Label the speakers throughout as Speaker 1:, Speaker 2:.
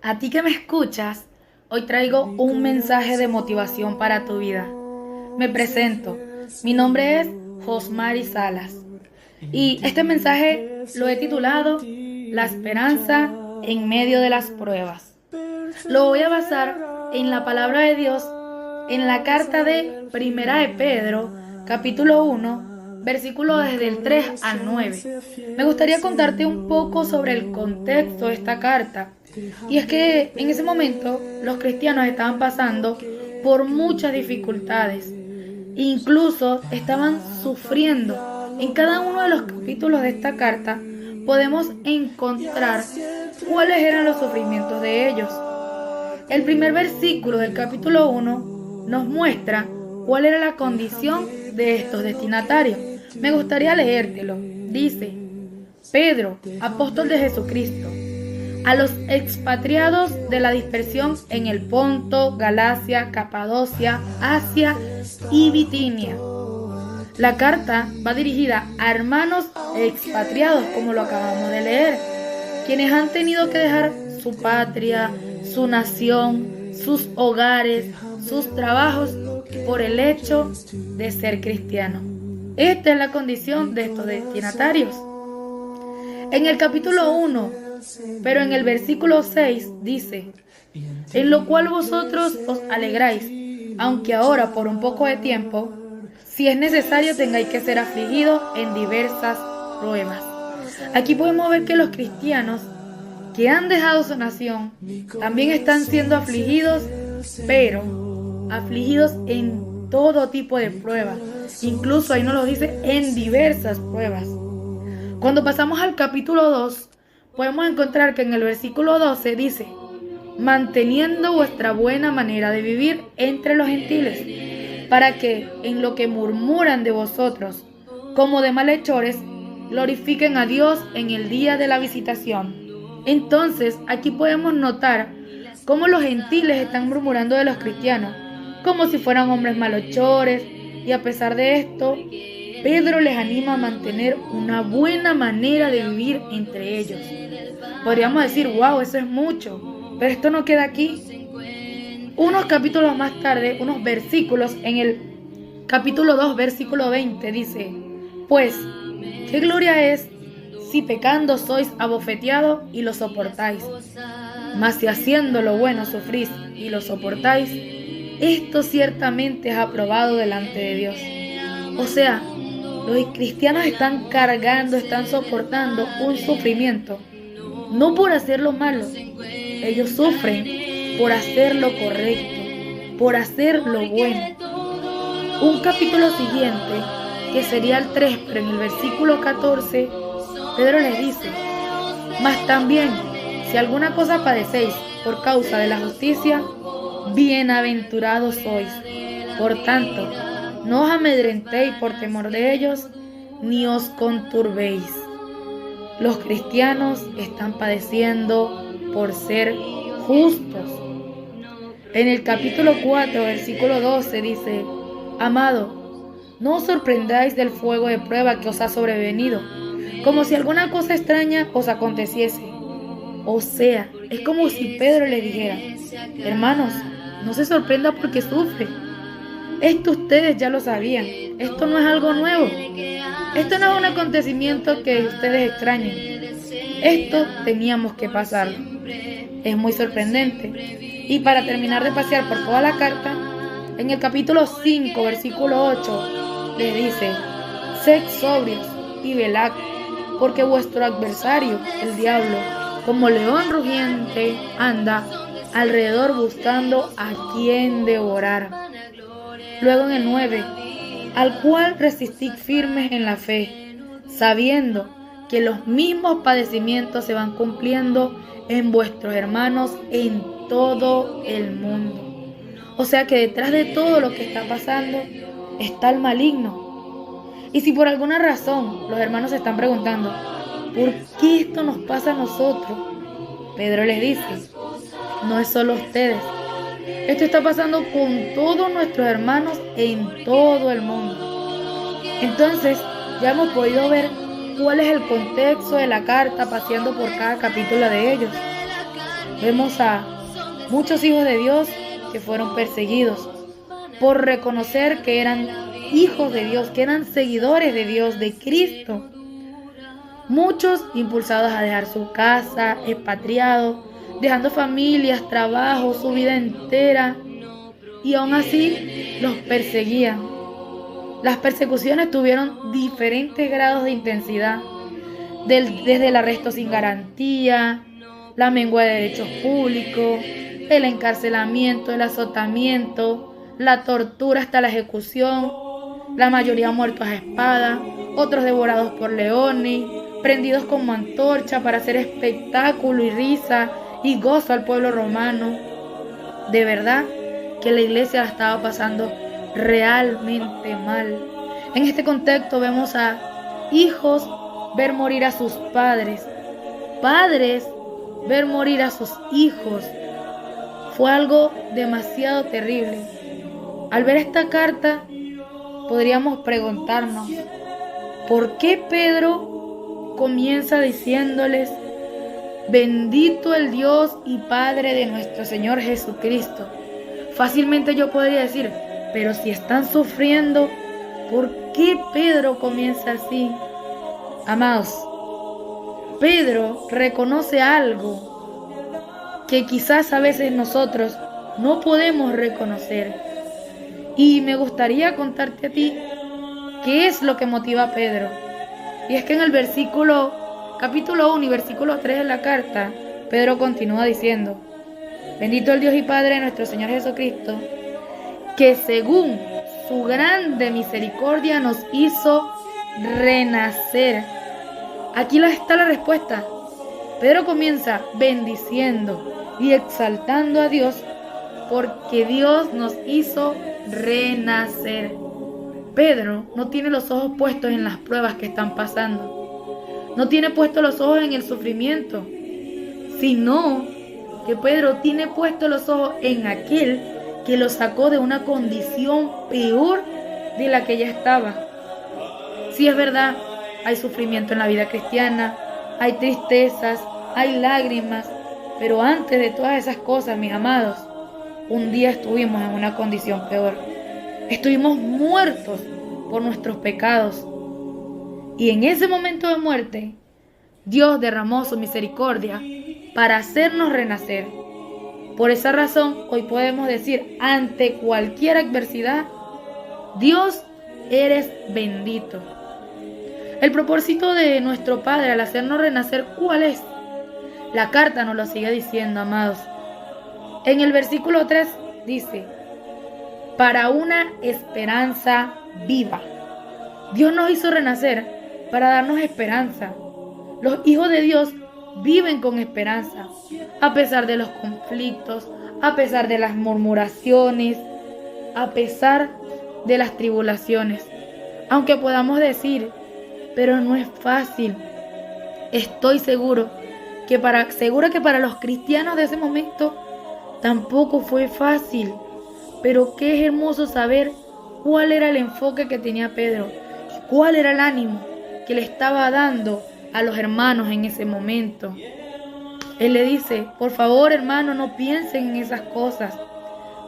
Speaker 1: A ti que me escuchas, hoy traigo un mensaje de motivación para tu vida. Me presento, mi nombre es Josmari Salas y este mensaje lo he titulado La esperanza en medio de las pruebas. Lo voy a basar en la palabra de Dios en la carta de Primera de Pedro, capítulo 1, versículo desde el 3 al 9. Me gustaría contarte un poco sobre el contexto de esta carta. Y es que en ese momento los cristianos estaban pasando por muchas dificultades. Incluso estaban sufriendo. En cada uno de los capítulos de esta carta podemos encontrar cuáles eran los sufrimientos de ellos. El primer versículo del capítulo 1 nos muestra cuál era la condición de estos destinatarios. Me gustaría leértelo. Dice: Pedro, apóstol de Jesucristo, a los expatriados de la dispersión en el Ponto, Galacia, Capadocia, Asia y Bitinia. La carta va dirigida a hermanos expatriados, como lo acabamos de leer, quienes han tenido que dejar su patria, su nación, sus hogares, sus trabajos por el hecho de ser cristiano. Esta es la condición de estos destinatarios. En el capítulo 1, pero en el versículo 6 dice: en lo cual vosotros os alegráis, aunque ahora por un poco de tiempo, si es necesario, tengáis que ser afligidos en diversas pruebas. Aquí podemos ver que los cristianos que han dejado su nación también están siendo afligidos, pero afligidos en todo tipo de pruebas. Incluso ahí nos lo dice, en diversas pruebas. Cuando pasamos al capítulo 2, podemos encontrar que en el versículo 12 dice: manteniendo vuestra buena manera de vivir entre los gentiles, para que en lo que murmuran de vosotros, como de malhechores, glorifiquen a Dios en el día de la visitación. Entonces, aquí podemos notar cómo los gentiles están murmurando de los cristianos, como si fueran hombres malhechores, y a pesar de esto, Pedro les anima a mantener una buena manera de vivir entre ellos. Podríamos decir: wow, eso es mucho, pero esto no queda aquí. Unos capítulos más tarde, unos versículos, en el capítulo 2, versículo 20, dice: pues, ¿qué gloria es si pecando sois abofeteados y lo soportáis? Mas si haciendo lo bueno sufrís y lo soportáis, esto ciertamente es aprobado delante de Dios. O sea, los cristianos están cargando, están soportando un sufrimiento, no por hacer lo malo. Ellos sufren por hacer lo correcto, por hacer lo bueno. Un capítulo siguiente, que sería el 3, pero en el versículo 14, Pedro les dice: mas también, si alguna cosa padecéis por causa de la justicia, bienaventurados sois. Por tanto, no os amedrentéis por temor de ellos, ni os conturbéis. Los cristianos están padeciendo por ser justos. En el capítulo 4, versículo 12 dice: amado, no os sorprendáis del fuego de prueba que os ha sobrevenido, como si alguna cosa extraña os aconteciese. O sea, es como si Pedro le dijera: hermanos, no se sorprenda porque sufre. Esto ustedes ya lo sabían. Esto no es algo nuevo. Esto no es un acontecimiento que ustedes extrañen. Esto teníamos que pasarlo. Es muy sorprendente. Y para terminar de pasear por toda la carta, en el capítulo 5, versículo 8, les dice: sed sobrios y velad, porque vuestro adversario, el diablo, como león rugiente, anda alrededor buscando a quien devorar. Luego en el 9, al cual resistid firmes en la fe, sabiendo que los mismos padecimientos se van cumpliendo en vuestros hermanos en todo el mundo. O sea que detrás de todo lo que está pasando está el maligno. Y si por alguna razón los hermanos se están preguntando: ¿por qué esto nos pasa a nosotros? Pedro les dice: no es solo ustedes. Esto está pasando con todos nuestros hermanos en todo el mundo. Entonces, ya hemos podido ver cuál es el contexto de la carta paseando por cada capítulo de ellos. vemos a muchos hijos de Dios que fueron perseguidos por reconocer que eran hijos de Dios, que eran seguidores de Dios, de Cristo. Muchos impulsados a dejar su casa, expatriados, dejando familias, trabajo, su vida entera, y aún así los perseguían. Las persecuciones tuvieron diferentes grados de intensidad, desde el arresto sin garantía, la mengua de derechos públicos, el encarcelamiento, el azotamiento, la tortura hasta la ejecución, la mayoría muertos a espada, otros devorados por leones, prendidos como antorcha para hacer espectáculo y risa y gozo al pueblo romano. De verdad que la iglesia la estaba pasando realmente mal. En este contexto vemos a hijos ver morir a sus padres, padres ver morir a sus hijos. Fue algo demasiado terrible. Al ver esta carta, podríamos preguntarnos, ¿por qué Pedro comienza diciéndoles: bendito el Dios y Padre de nuestro Señor Jesucristo? Fácilmente yo podría decir, pero si están sufriendo, ¿por qué Pedro comienza así? Amados, Pedro reconoce algo que quizás a veces nosotros no podemos reconocer. Y me gustaría contarte a ti qué es lo que motiva a Pedro. Y es que en el capítulo 1 y versículo 3 de la carta, Pedro continúa diciendo: bendito el Dios y Padre de nuestro Señor Jesucristo, que según su grande misericordia nos hizo renacer. Aquí está la respuesta. Pedro comienza bendiciendo y exaltando a Dios porque Dios nos hizo renacer. Pedro no tiene los ojos puestos en las pruebas que están pasando. No tiene puestos los ojos en el sufrimiento, sino que Pedro tiene puestos los ojos en aquel que lo sacó de una condición peor de la que ya estaba. Sí, es verdad, hay sufrimiento en la vida cristiana, hay tristezas, hay lágrimas, pero antes de todas esas cosas, mis amados, un día estuvimos en una condición peor. Estuvimos muertos por nuestros pecados. Y en ese momento de muerte, Dios derramó su misericordia para hacernos renacer. Por esa razón, hoy podemos decir, ante cualquier adversidad, Dios, eres bendito. El propósito de nuestro Padre al hacernos renacer, ¿cuál es? La carta nos lo sigue diciendo, amados. En el versículo 3 dice: para una esperanza viva. Dios nos hizo renacer para darnos esperanza. Los hijos de Dios viven con esperanza, a pesar de los conflictos, a pesar de las murmuraciones, a pesar de las tribulaciones. Aunque podamos decir, pero no es fácil. Estoy seguro que para los cristianos de ese momento tampoco fue fácil. Pero qué hermoso saber cuál era el enfoque que tenía Pedro y cuál era el ánimo que le estaba dando a los hermanos en ese momento. Él le dice: por favor, hermano, no piensen en esas cosas,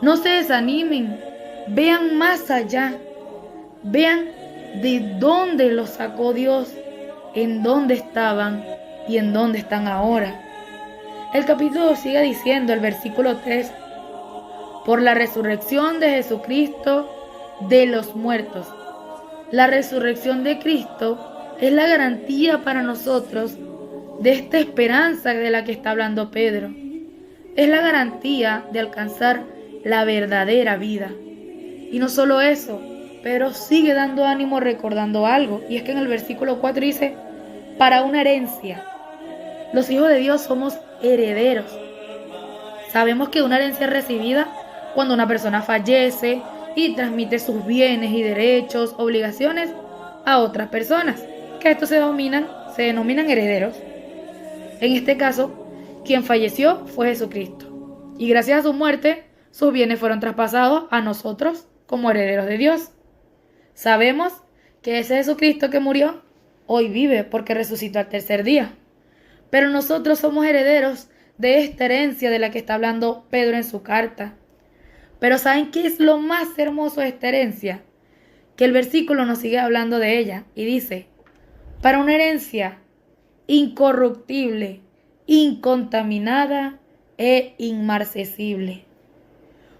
Speaker 1: no se desanimen, vean más allá, vean de dónde los sacó Dios, en dónde estaban y en dónde están ahora. El capítulo sigue diciendo, el versículo 3, por la resurrección de Jesucristo de los muertos. La resurrección de Cristo es la garantía para nosotros de esta esperanza de la que está hablando Pedro. Es la garantía de alcanzar la verdadera vida. Y no solo eso, Pedro sigue dando ánimo recordando algo. Y es que en el versículo 4 dice: para una herencia. Los hijos de Dios somos herederos. Sabemos que una herencia es recibida cuando una persona fallece y transmite sus bienes y derechos, obligaciones a otras personas, que estos se denominan herederos. En este caso, quien falleció fue Jesucristo. Y gracias a su muerte, sus bienes fueron traspasados a nosotros como herederos de Dios. Sabemos que ese Jesucristo que murió, hoy vive porque resucitó al tercer día. Pero nosotros somos herederos de esta herencia de la que está hablando Pedro en su carta. Pero ¿saben qué es lo más hermoso de esta herencia? Que el versículo nos sigue hablando de ella y dice, para una herencia incorruptible, incontaminada e inmarcesible.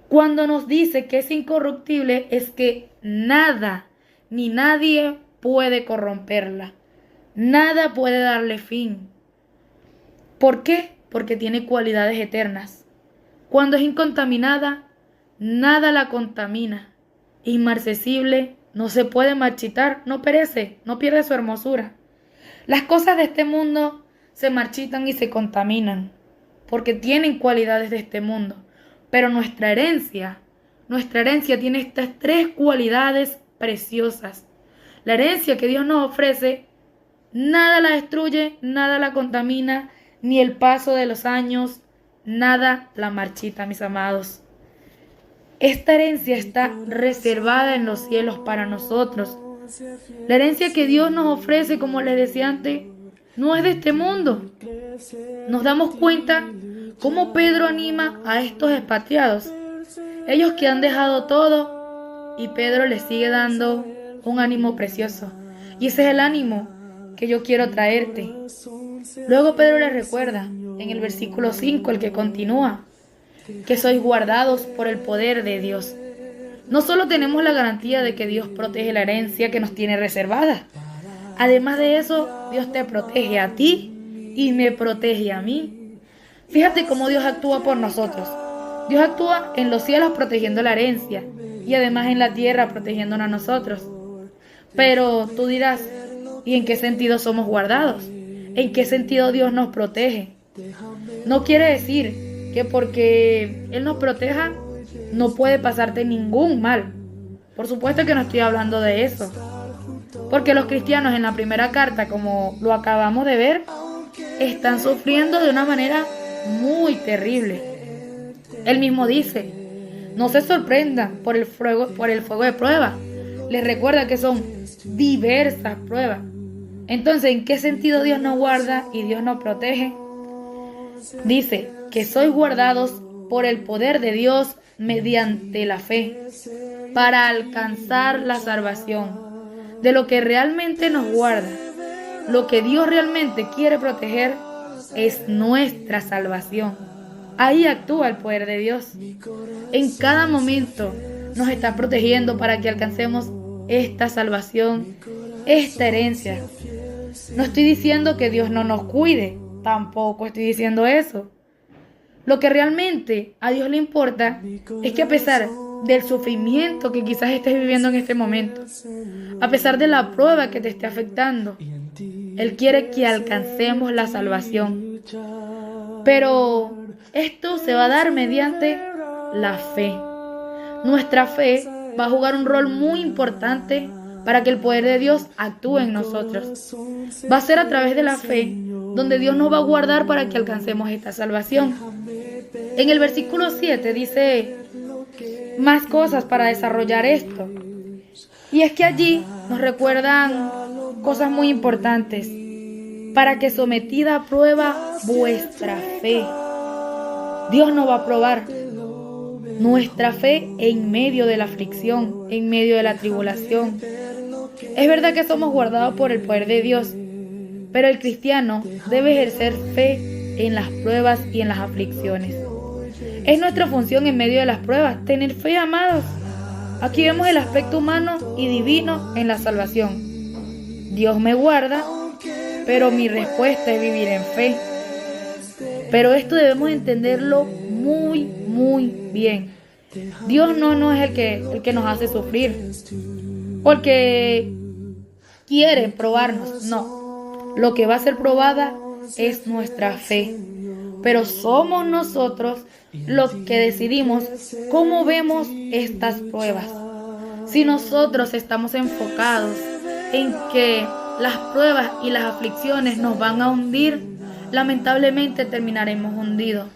Speaker 1: Cuando nos dice que es incorruptible es que nada ni nadie puede corromperla. Nada puede darle fin. ¿Por qué? Porque tiene cualidades eternas. Cuando es incontaminada, nada la contamina. Inmarcesible, no se puede marchitar, no perece, no pierde su hermosura. Las cosas de este mundo se marchitan y se contaminan, porque tienen cualidades de este mundo. Pero nuestra herencia tiene estas tres cualidades preciosas. La herencia que Dios nos ofrece, nada la destruye, nada la contamina, ni el paso de los años, nada la marchita, mis amados. Esta herencia está reservada en los cielos para nosotros. La herencia que Dios nos ofrece, como les decía antes, no es de este mundo. Nos damos cuenta cómo Pedro anima a estos expatriados. Ellos que han dejado todo y Pedro les sigue dando un ánimo precioso. Y ese es el ánimo que yo quiero traerte. Luego Pedro les recuerda en el versículo 5, el que continúa, que sois guardados por el poder de Dios. No solo tenemos la garantía de que Dios protege la herencia que nos tiene reservada. Además de eso, Dios te protege a ti y me protege a mí. Fíjate cómo Dios actúa por nosotros. Dios actúa en los cielos protegiendo la herencia y además en la tierra protegiéndonos a nosotros. Pero tú dirás, ¿y en qué sentido somos guardados? ¿En qué sentido Dios nos protege? No quiere decir que porque Él nos proteja no puede pasarte ningún mal. Por supuesto que no estoy hablando de eso. Porque los cristianos en la primera carta, como lo acabamos de ver, están sufriendo de una manera muy terrible. Él mismo dice, no se sorprendan por el fuego de prueba. Les recuerda que son diversas pruebas. Entonces, ¿en qué sentido Dios nos guarda y Dios nos protege? Dice que sois guardados por el poder de Dios mediante la fe, para alcanzar la salvación. De lo que realmente nos guarda, lo que Dios realmente quiere proteger es nuestra salvación. Ahí actúa el poder de Dios. En cada momento nos está protegiendo para que alcancemos esta salvación, esta herencia. No estoy diciendo que Dios no nos cuide, tampoco estoy diciendo eso. Lo que realmente a Dios le importa es que a pesar del sufrimiento que quizás estés viviendo en este momento, a pesar de la prueba que te esté afectando, Él quiere que alcancemos la salvación. Pero esto se va a dar mediante la fe. Nuestra fe va a jugar un rol muy importante para que el poder de Dios actúe en nosotros. Va a ser a través de la fe donde Dios nos va a guardar para que alcancemos esta salvación. En el versículo 7 dice más cosas para desarrollar esto. Y es que allí nos recuerdan cosas muy importantes. Para que sometida a prueba vuestra fe. Dios nos va a probar nuestra fe en medio de la aflicción, en medio de la tribulación. Es verdad que somos guardados por el poder de Dios, pero el cristiano debe ejercer fe en las pruebas y en las aflicciones. Es nuestra función en medio de las pruebas, tener fe, amados. Aquí vemos el aspecto humano y divino en la salvación. Dios me guarda, pero mi respuesta es vivir en fe. Pero esto debemos entenderlo muy, muy bien. Dios no es el que nos hace sufrir, porque quiere probarnos. No, lo que va a ser probada es nuestra fe. Pero somos nosotros los que decidimos cómo vemos estas pruebas. Si nosotros estamos enfocados en que las pruebas y las aflicciones nos van a hundir, lamentablemente terminaremos hundidos.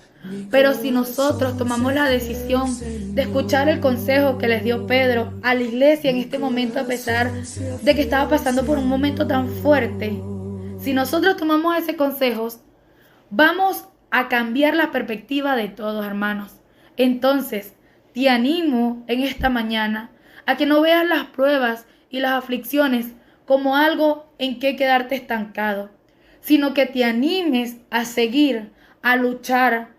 Speaker 1: Pero si nosotros tomamos la decisión de escuchar el consejo que les dio Pedro a la iglesia en este momento, a pesar de que estaba pasando por un momento tan fuerte, si nosotros tomamos ese consejo, vamos a cambiar la perspectiva de todos, hermanos. Entonces, te animo en esta mañana a que no veas las pruebas y las aflicciones como algo en que quedarte estancado, sino que te animes a seguir, a luchar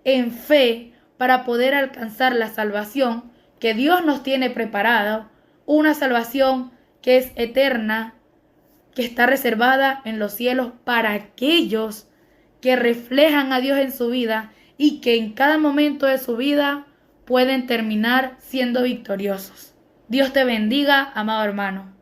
Speaker 1: en fe para poder alcanzar la salvación que Dios nos tiene preparada, una salvación que es eterna, que está reservada en los cielos para aquellos que reflejan a Dios en su vida y que en cada momento de su vida pueden terminar siendo victoriosos. Dios te bendiga, amado hermano.